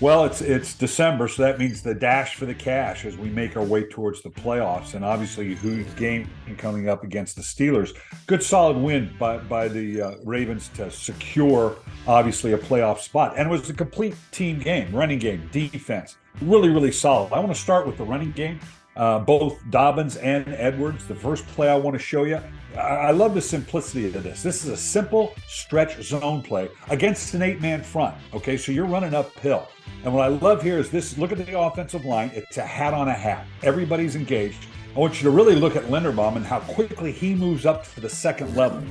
Well, it's December, so that means the dash for the cash as we make our way towards the playoffs. And obviously, who's game coming up against the Steelers? Good solid win by the Ravens to secure obviously a playoff spot. And it was a complete team game, running game, defense, really really solid. I want to start with the running game. Both Dobbins and Edwards. The first play I want to show you, I love the simplicity of this. This is a simple stretch zone play against an 8-man front. Okay, so you're running uphill. And what I love here is this, look at the offensive line. It's a hat on a hat. Everybody's engaged. I want you to really look at Linderbaum and how quickly he moves up to the second level.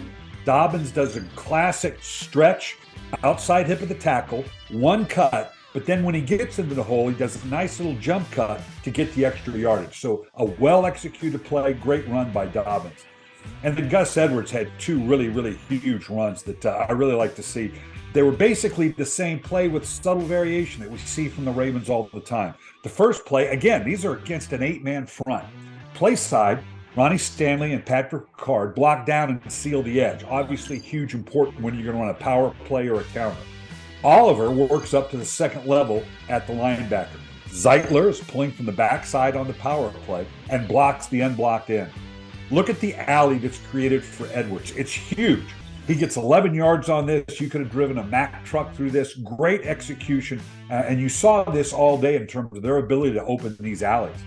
Dobbins does a classic stretch, outside hip of the tackle, one cut, but then when he gets into the hole, he does a nice little jump cut to get the extra yardage. So a well-executed play, great run by Dobbins. And then Gus Edwards had two really, really huge runs that I really like to see. They were basically the same play with subtle variation that we see from the Ravens all the time. The first play, again, these are against an 8-man front. Play side, Ronnie Stanley and Patrick Ricard block down and seal the edge. Obviously huge, important when you're going to run a power play or a counter. Oliver works up to the second level at the linebacker. Zeitler is pulling from the backside on the power play and blocks the unblocked end. Look at the alley that's created for Edwards. It's huge. He gets 11 yards on this. You could have driven a Mack truck through this. Great execution. And you saw this all day in terms of their ability to open these alleys.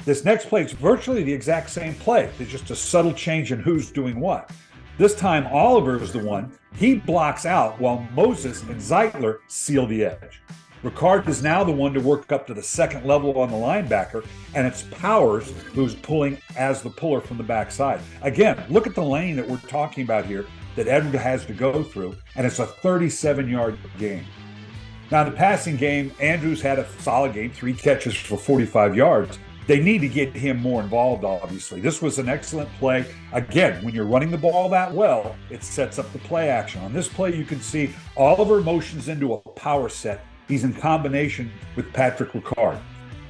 This next play is virtually the exact same play. There's just a subtle change in who's doing what. This time, Oliver is the one. He blocks out while Moses and Zeitler seal the edge. Ricard is now the one to work up to the second level on the linebacker, and it's Powers who's pulling as the puller from the backside. Again, look at the lane that we're talking about here that Edward has to go through, and it's a 37-yard gain. Now, in the passing game, Andrews had a solid game, 3 catches for 45 yards. They need to get him more involved, obviously. This was an excellent play. Again, when you're running the ball that well, it sets up the play action. On this play, you can see Oliver motions into a power set. He's in combination with Patrick Ricard.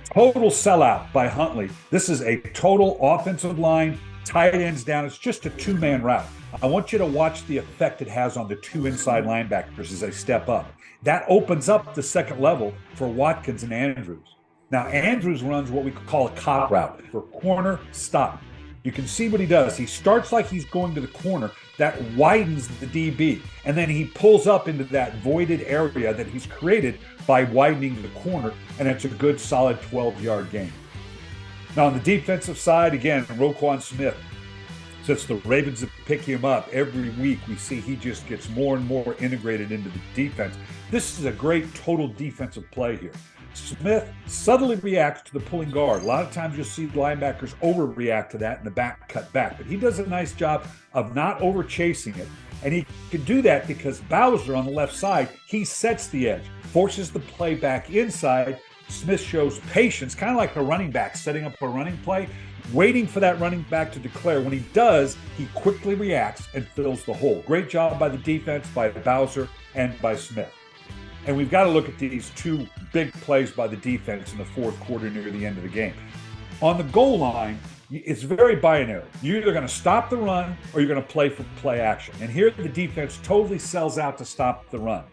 Total sellout by Huntley. This is a total offensive line, tight ends down. It's just a 2-man route. I want you to watch the effect it has on the 2 inside linebackers as they step up. That opens up the second level for Watkins and Andrews. Now, Andrews runs what we call a cop route for corner stop. You can see what he does. He starts like he's going to the corner. That widens the DB. And then he pulls up into that voided area that he's created by widening the corner. And it's a good, solid 12-yard gain. Now, on the defensive side, again, Roquan Smith. Since the Ravens have picked him up every week, we see he just gets more and more integrated into the defense. This is a great total defensive play here. Smith subtly reacts to the pulling guard. A lot of times you'll see linebackers overreact to that and the back cut back, but he does a nice job of not over chasing it. And he can do that because Bowser on the left side, he sets the edge, forces the play back inside. Smith shows patience, kind of like a running back setting up a running play, waiting for that running back to declare. When he does, he quickly reacts and fills the hole. Great job by the defense, by Bowser, and by Smith. And we've got to look at these 2 big plays by the defense in the fourth quarter near the end of the game. On the goal line, it's very binary. You're either going to stop the run or you're going to play for play action. And here the defense totally sells out to stop the run.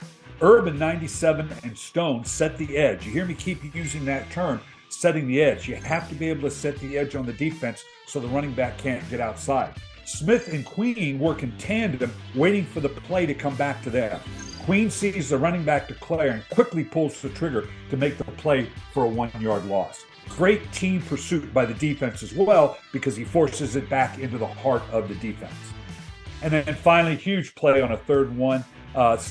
Urban, 97, and Stone set the edge. You hear me keep using that term, setting the edge. You have to be able to set the edge on the defense so the running back can't get outside. Smith and Queen work in tandem, waiting for the play to come back to them. Queen sees the running back declare and quickly pulls the trigger to make the play for a 1-yard loss. Great team pursuit by the defense as well because he forces it back into the heart of the defense. And then finally, huge play on a 3rd and 1.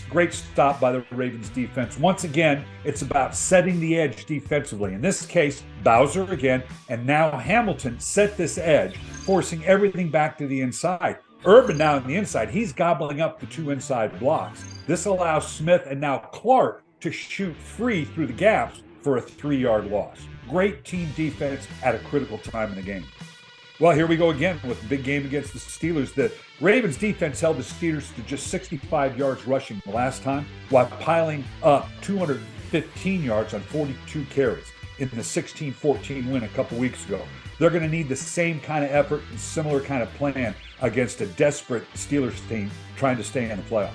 Great stop by the Ravens defense. Once again, it's about setting the edge defensively. In this case, Bowser again, and now Hamilton set this edge, forcing everything back to the inside. Urban now on the inside, he's gobbling up the 2 inside blocks. This allows Smith and now Clark to shoot free through the gaps for a 3-yard loss. Great team defense at a critical time in the game. Well, here we go again with the big game against the Steelers. The Ravens defense held the Steelers to just 65 yards rushing the last time, while piling up 215 yards on 42 carries in the 16-14 win a couple weeks ago. They're going to need the same kind of effort and similar kind of plan against a desperate Steelers team trying to stay in the playoffs.